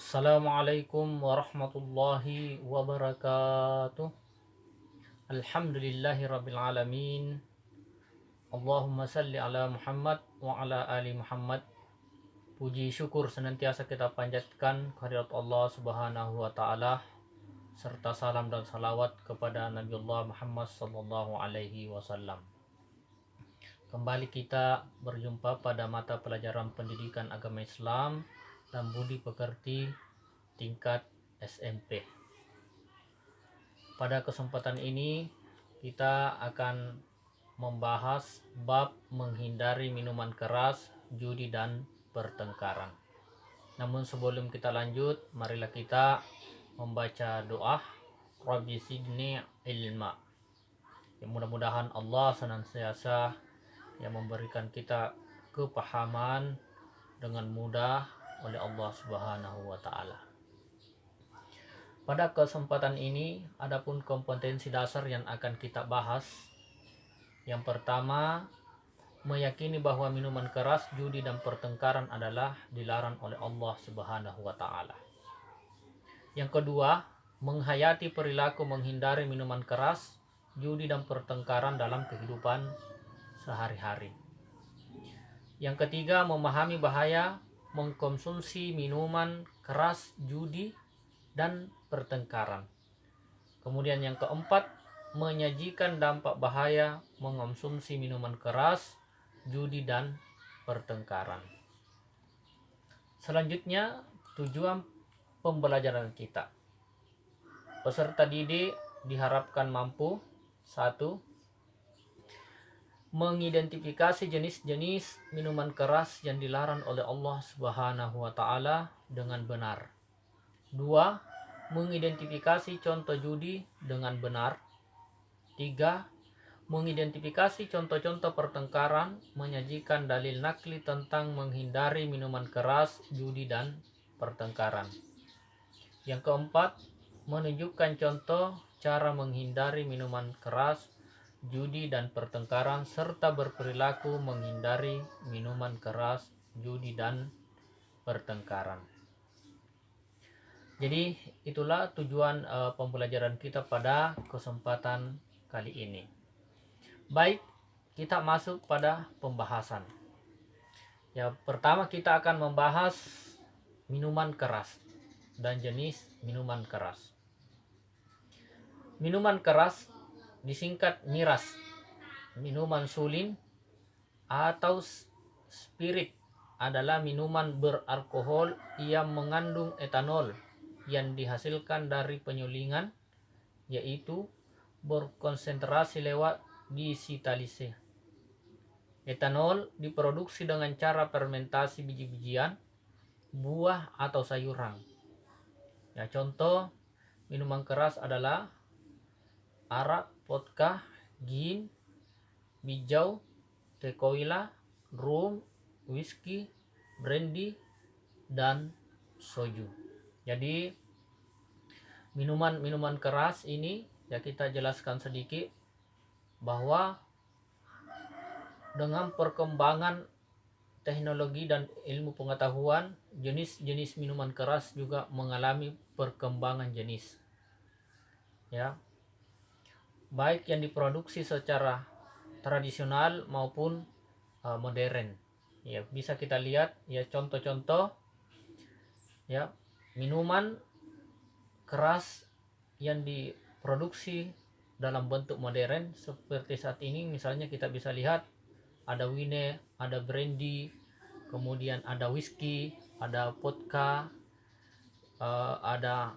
Assalamualaikum warahmatullahi wabarakatuh. Alhamdulillahi rabbil alamin. Allahumma salli ala Muhammad wa ala ali Muhammad. Puji syukur senantiasa kita panjatkan kehadirat Allah Subhanahu wa taala serta salam dan salawat kepada Nabiullah Muhammad sallallahu alaihi wasallam. Kembali kita berjumpa pada mata pelajaran pendidikan agama Islam dan budi pekerti tingkat SMP. Pada kesempatan ini kita akan membahas bab menghindari minuman keras, judi dan pertengkaran. Namun sebelum kita lanjut, marilah kita membaca doa Rabbi zidni ilma. Ya, mudah-mudahan Allah senantiasa yang memberikan kita kepahaman dengan mudah oleh Allah Subhanahu wa taala. Pada kesempatan ini, adapun kompetensi dasar yang akan kita bahas. Yang pertama, meyakini bahwa minuman keras, judi dan pertengkaran adalah dilarang oleh Allah Subhanahu wa taala. Yang kedua, menghayati perilaku menghindari minuman keras, judi dan pertengkaran dalam kehidupan sehari-hari. Yang ketiga, memahami bahaya mengkonsumsi minuman keras, judi dan pertengkaran. Kemudian yang keempat, menyajikan dampak bahaya mengonsumsi minuman keras, judi dan pertengkaran. Selanjutnya, tujuan pembelajaran kita. Peserta didik diharapkan mampu: 1. Mengidentifikasi jenis-jenis minuman keras yang dilarang oleh Allah Subhanahu wa taala dengan benar. 2. Mengidentifikasi contoh judi dengan benar. 3. Mengidentifikasi contoh-contoh pertengkaran, menyajikan dalil nakli tentang menghindari minuman keras, judi dan pertengkaran. Yang keempat, menunjukkan contoh cara menghindari minuman keras, judi dan pertengkaran serta berperilaku menghindari minuman keras, judi dan pertengkaran. Jadi itulah tujuan pembelajaran kita pada kesempatan kali ini. Baik, kita masuk pada pembahasan. Ya, pertama kita akan membahas minuman keras dan jenis minuman keras. Minuman keras disingkat miras, minuman sulin atau spirit adalah minuman beralkohol yang mengandung etanol yang dihasilkan dari penyulingan, yaitu berkonsentrasi lewat disitalisasi. Etanol diproduksi dengan cara fermentasi biji-bijian, buah atau sayuran. Ya, contoh minuman keras adalah arak, vodka, gin, bijau, tequila, rum, whisky, brandy, dan soju. Jadi minuman-minuman keras ini ya kita jelaskan sedikit bahwa dengan perkembangan teknologi dan ilmu pengetahuan, jenis-jenis minuman keras juga mengalami perkembangan jenis. Ya. Baik yang diproduksi secara tradisional maupun modern. Ya, bisa kita lihat ya contoh-contoh ya minuman keras yang diproduksi dalam bentuk modern seperti saat ini. Misalnya kita bisa lihat ada wine, ada brandy, kemudian ada whisky, ada vodka, ada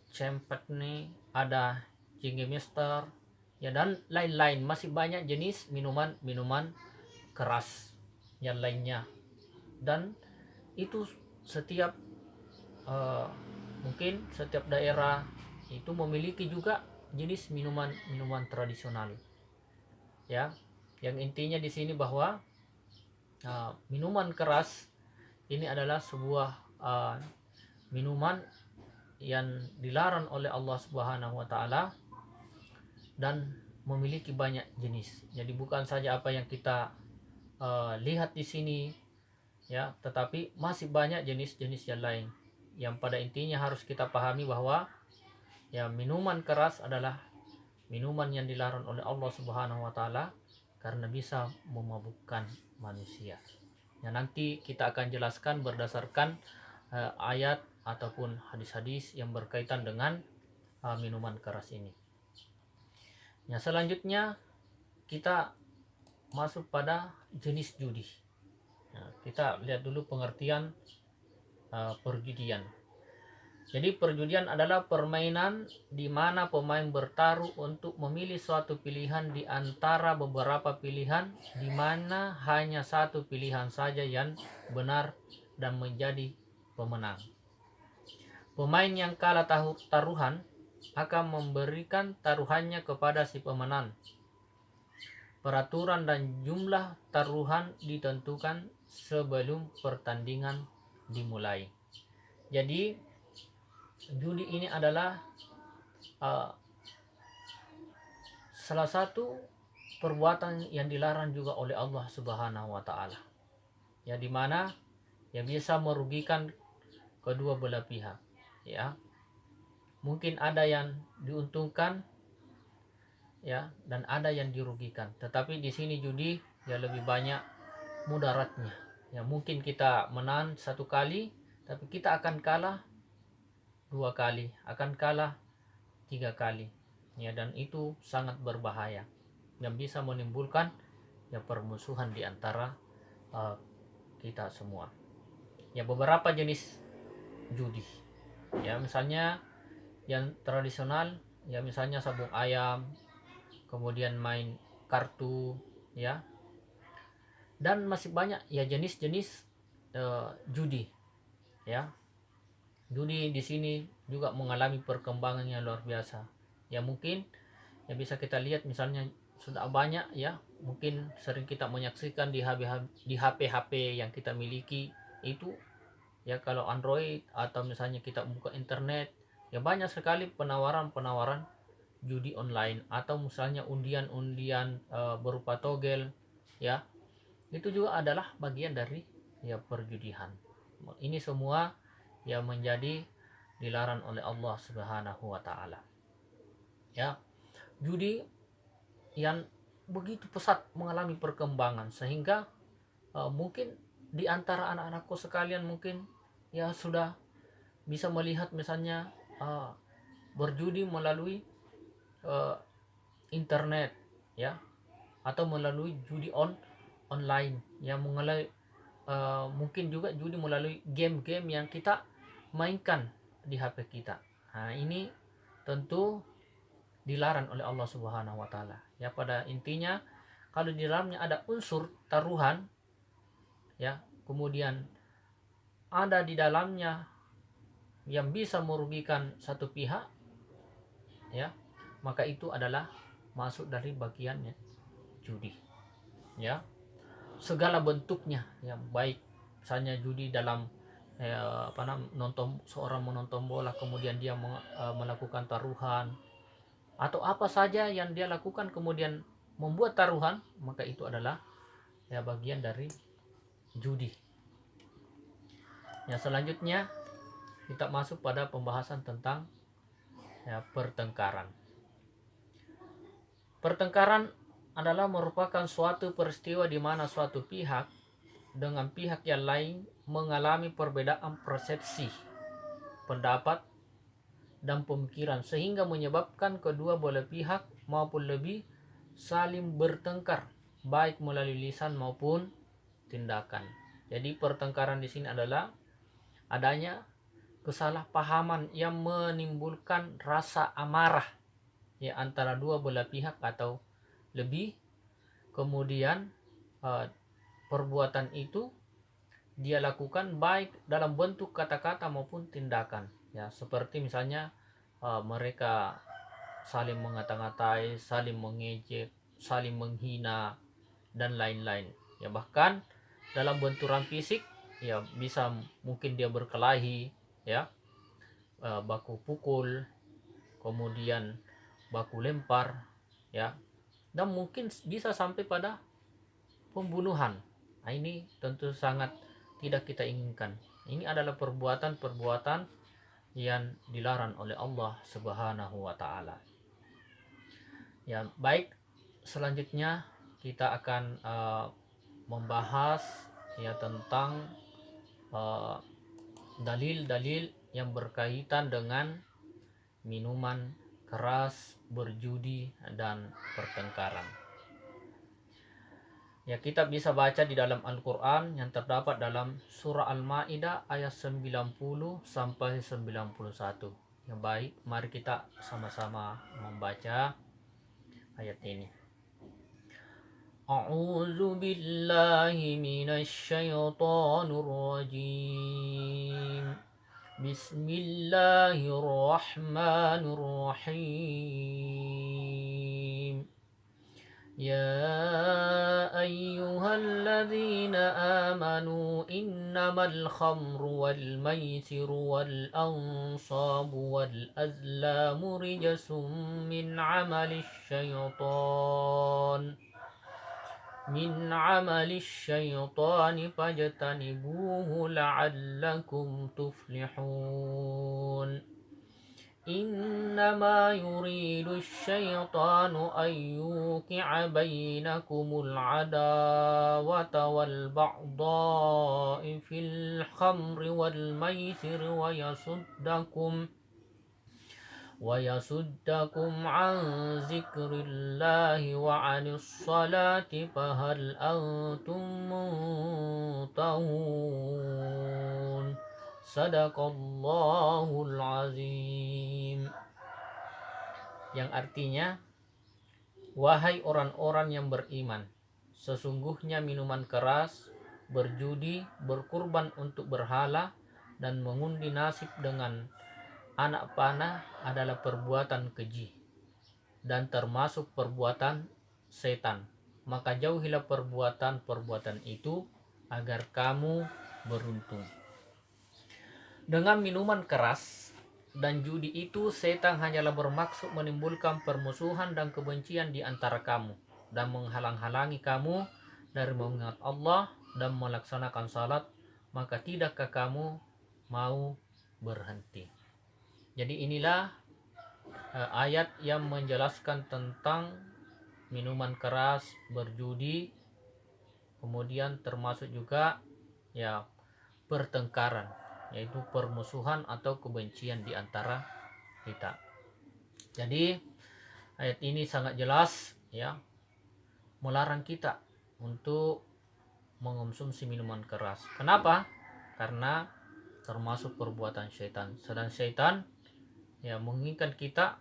champagne, ada Jägermeister, ya dan lain-lain. Masih banyak jenis minuman keras yang lainnya, dan itu setiap mungkin setiap daerah itu memiliki juga jenis minuman tradisional. Ya, yang intinya di sini bahwa minuman keras ini adalah sebuah minuman yang dilarang oleh Allah Subhanahu wa taala dan memiliki banyak jenis. Jadi bukan saja apa yang kita lihat di sini ya, tetapi masih banyak jenis-jenis yang lain yang pada intinya harus kita pahami bahwa ya minuman keras adalah minuman yang dilarang oleh Allah Subhanahu wa taala karena bisa memabukkan manusia. Ya, nanti kita akan jelaskan berdasarkan ayat ataupun hadis-hadis yang berkaitan dengan minuman keras ini. Ya, selanjutnya kita masuk pada jenis judi. Nah, kita lihat dulu pengertian perjudian. Jadi perjudian adalah permainan di mana pemain bertaruh untuk memilih suatu pilihan di antara beberapa pilihan, di mana hanya satu pilihan saja yang benar dan menjadi pemenang. Pemain yang kalah taruhan akan memberikan taruhannya kepada si pemenang. Peraturan dan jumlah taruhan ditentukan sebelum pertandingan dimulai. Jadi judi ini adalah salah satu perbuatan yang dilarang juga oleh Allah Subhanahu wa taala. Ya, di mana ya bisa merugikan kedua belah pihak. Ya. Mungkin ada yang diuntungkan ya dan ada yang dirugikan. Tetapi di sini judi ya lebih banyak mudaratnya. Ya, mungkin kita menang satu kali tapi kita akan kalah dua kali, akan kalah tiga kali. Ya, dan itu sangat berbahaya yang bisa menimbulkan ya permusuhan di antara kita semua. Ya, beberapa jenis judi. Ya, misalnya yang tradisional ya misalnya sabung ayam, kemudian main kartu ya. Dan masih banyak ya jenis-jenis judi. Ya. Judi di sini juga mengalami perkembangan yang luar biasa. Ya, mungkin ya bisa kita lihat misalnya sudah banyak ya, mungkin sering kita menyaksikan di HP-HP yang kita miliki itu ya, kalau Android atau misalnya kita buka internet ya banyak sekali penawaran-penawaran judi online atau misalnya undian-undian berupa togel ya. Itu juga adalah bagian dari ya perjudian. Ini semua yang menjadi dilarang oleh Allah Subhanahu wa taala. Ya, judi yang begitu pesat mengalami perkembangan sehingga mungkin di antara anak-anakku sekalian mungkin ya sudah bisa melihat misalnya berjudi melalui internet ya, atau melalui judi online yang mengalami mungkin juga judi melalui game-game yang kita mainkan di HP kita. Nah, ini tentu dilarang oleh Allah Subhanahu wa taala. Ya, pada intinya kalau di dalamnya ada unsur taruhan ya, kemudian ada di dalamnya yang bisa merugikan satu pihak ya, maka itu adalah masuk dari bagiannya judi. Ya. Segala bentuknya ya, baik misalnya judi dalam seorang menonton bola kemudian dia melakukan taruhan atau apa saja yang dia lakukan kemudian membuat taruhan, maka itu adalah ya bagian dari judi. Ya, selanjutnya kita masuk pada pembahasan tentang ya pertengkaran. Pertengkaran adalah merupakan suatu peristiwa di mana suatu pihak dengan pihak yang lain mengalami perbedaan persepsi, pendapat, dan pemikiran sehingga menyebabkan kedua belah pihak maupun lebih saling bertengkar baik melalui lisan maupun tindakan. Jadi pertengkaran di sini adalah adanya kesalahpahaman yang menimbulkan rasa amarah ya antara dua belah pihak atau lebih, kemudian perbuatan itu dia lakukan baik dalam bentuk kata-kata maupun tindakan ya, seperti misalnya mereka saling mengata-ngatai, saling mengejek, saling menghina dan lain-lain ya. Bahkan dalam benturan fisik ya bisa mungkin dia berkelahi ya, baku pukul, kemudian baku lempar ya, dan mungkin bisa sampai pada pembunuhan. Nah, ini tentu sangat tidak kita inginkan Ini adalah perbuatan-perbuatan yang dilarang oleh Allah Subhanahu wa taala. Ya, baik, selanjutnya kita akan membahas ya tentang dalil-dalil yang berkaitan dengan minuman keras, berjudi, dan pertengkaran. Ya, kita bisa baca di dalam Al-Quran yang terdapat dalam surah Al-Ma'idah ayat 90 sampai 91. Ya, baik, mari kita sama-sama membaca ayat ini. A'udzu billahi minasy syaithanir rajim. Bismillahirrahmanirrahim. يا أيها الذين آمنوا إنما الخمر والميسر والأنصاب والأزلام رجس من عمل الشيطان فاجتنبوه لعلكم تفلحون إنما يريد الشيطان أن يوقع بينكم العداوة والبغضاء في الخمر والميسر ويصدكم عن ذكر الله وعن الصلاة فهل أنتم منتهون Sadaqallahul azim. Yang artinya, wahai orang-orang yang beriman, sesungguhnya minuman keras, berjudi, berkurban untuk berhala, dan mengundi nasib dengan anak panah adalah perbuatan keji dan termasuk perbuatan setan. Maka jauhilah perbuatan-perbuatan itu agar kamu beruntung. Dengan minuman keras dan judi itu, setan hanyalah bermaksud menimbulkan permusuhan dan kebencian di antara kamu dan menghalang-halangi kamu dari mengingat Allah dan melaksanakan salat. Maka tidakkah kamu mau berhenti? Jadi inilah ayat yang menjelaskan tentang minuman keras, berjudi, kemudian termasuk juga ya pertengkaran, yaitu permusuhan atau kebencian di antara kita. Jadi ayat ini sangat jelas ya melarang kita untuk mengonsumsi minuman keras. Kenapa? Karena termasuk perbuatan syaitan. Sedang syaitan ya menginginkan kita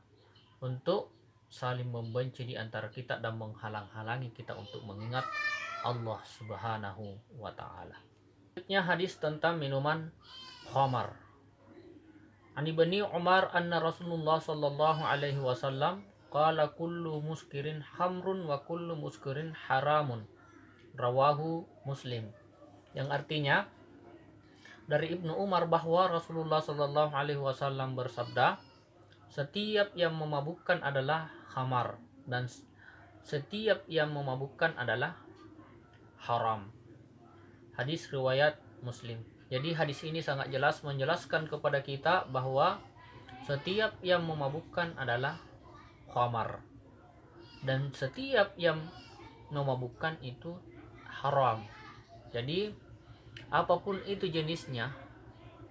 untuk saling membenci di antara kita dan menghalang-halangi kita untuk mengingat Allah Subhanahu wa taala. Selanjutnya hadis tentang minuman khamar. Ani Ibni Umar anna Rasulullah sallallahu alaihi wasallam qala kullu muskirin khamrun wa kullu muskirin haramun. Rawahu Muslim. Yang artinya dari Ibnu Umar bahwa Rasulullah sallallahu alaihi wasallam bersabda, setiap yang memabukkan adalah khamar dan setiap yang memabukkan adalah haram. Hadis riwayat Muslim. Jadi hadis ini sangat jelas menjelaskan kepada kita bahwa setiap yang memabukkan adalah khamar dan setiap yang memabukkan itu haram. Jadi apapun itu jenisnya,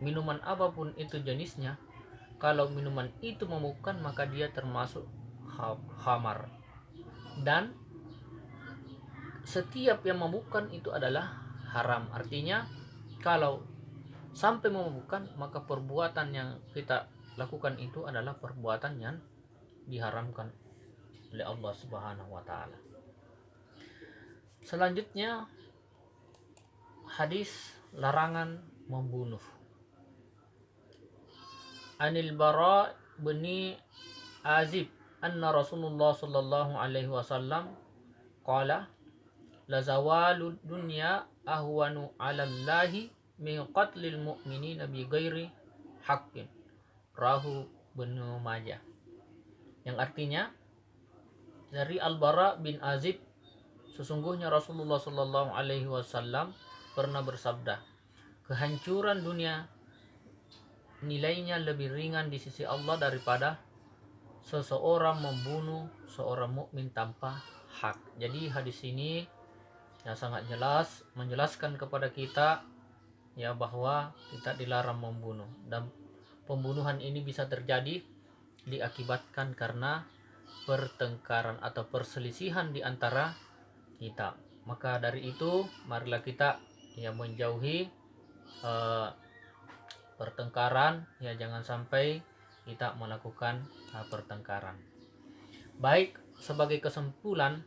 minuman apapun itu jenisnya, kalau minuman itu memabukkan maka dia termasuk khamar. Dan setiap yang memabukkan itu adalah haram. Artinya kalau sampai memabukkan maka perbuatan yang kita lakukan itu adalah perbuatan yang diharamkan oleh Allah Subhanahu wa taala. Selanjutnya hadis larangan membunuh. Anil Bara bin Azib anna Rasulullah sallallahu alaihi wasallam qala la zawalud dunya ahwanu 'ala Allahi min qatlil mu'minina bi ghairi haqqin. Rahu Ibnu Majah. Yang artinya dari Al-Bara bin Azib, sesungguhnya Rasulullah sallallahu alaihi wasallam pernah bersabda, kehancuran dunia nilainya lebih ringan di sisi Allah daripada seseorang membunuh seorang mukmin tanpa hak. Jadi hadis ini ya sangat jelas menjelaskan kepada kita ya bahwa kita dilarang membunuh, dan pembunuhan ini bisa terjadi diakibatkan karena pertengkaran atau perselisihan di antara kita. Maka dari itu marilah kita ya menjauhi pertengkaran, ya jangan sampai kita melakukan pertengkaran. Baik, sebagai kesimpulan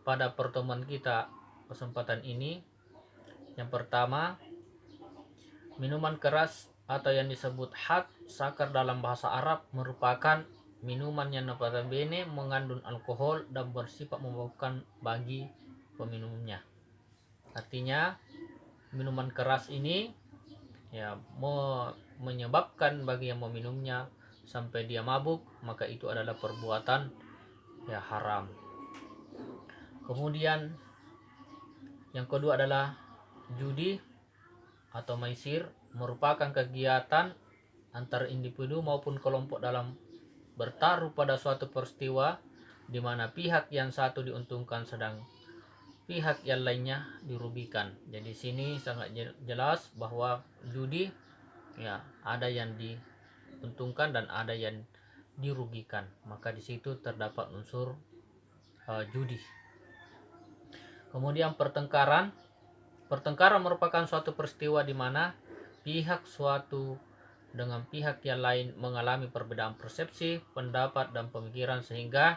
pada pertemuan kita kesempatan ini, yang pertama, minuman keras atau yang disebut hak sakar dalam bahasa Arab merupakan minuman yang notabene mengandung alkohol dan bersifat memabukkan bagi peminumnya. Artinya minuman keras ini ya menyebabkan bagi yang meminumnya sampai dia mabuk, maka itu adalah perbuatan ya haram. Kemudian yang kedua adalah judi atau maisir, merupakan kegiatan antar individu maupun kelompok dalam bertaruh pada suatu peristiwa di mana pihak yang satu diuntungkan sedang pihak yang lainnya dirugikan. Jadi sini sangat jelas bahwa judi ya ada yang diuntungkan dan ada yang dirugikan. Maka di situ terdapat unsur judi. Kemudian pertengkaran. Pertengkaran merupakan suatu peristiwa di mana pihak suatu dengan pihak yang lain mengalami perbedaan persepsi, pendapat dan pemikiran sehingga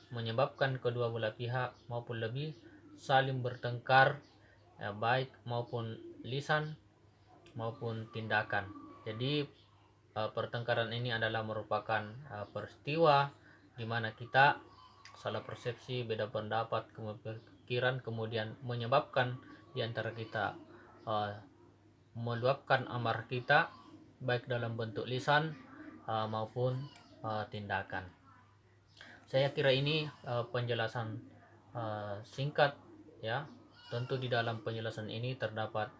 menyebabkan kedua belah pihak maupun lebih saling bertengkar ya, baik maupun lisan maupun tindakan. Jadi pertengkaran ini adalah merupakan peristiwa di mana kita salah persepsi, beda pendapat, pemikiran, kemudian menyebabkan di antara kita meluapkan amarah kita baik dalam bentuk lisan maupun tindakan. Saya kira ini penjelasan singkat ya. Tentu di dalam penjelasan ini terdapat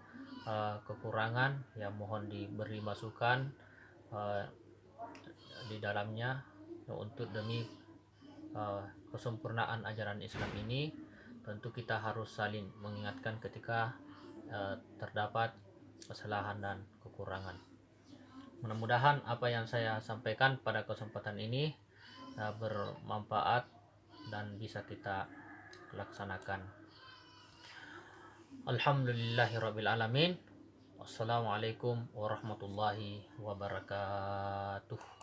kekurangan ya, mohon diberi masukan di dalamnya untuk demi kesempurnaan ajaran Islam ini. Tentu kita harus saling mengingatkan ketika terdapat kesalahan dan kekurangan. Mudah-mudahan apa yang saya sampaikan pada kesempatan ini bermanfaat dan bisa kita laksanakan. Alhamdulillahirabbil alamin. Wassalamualaikum warahmatullahi wabarakatuh.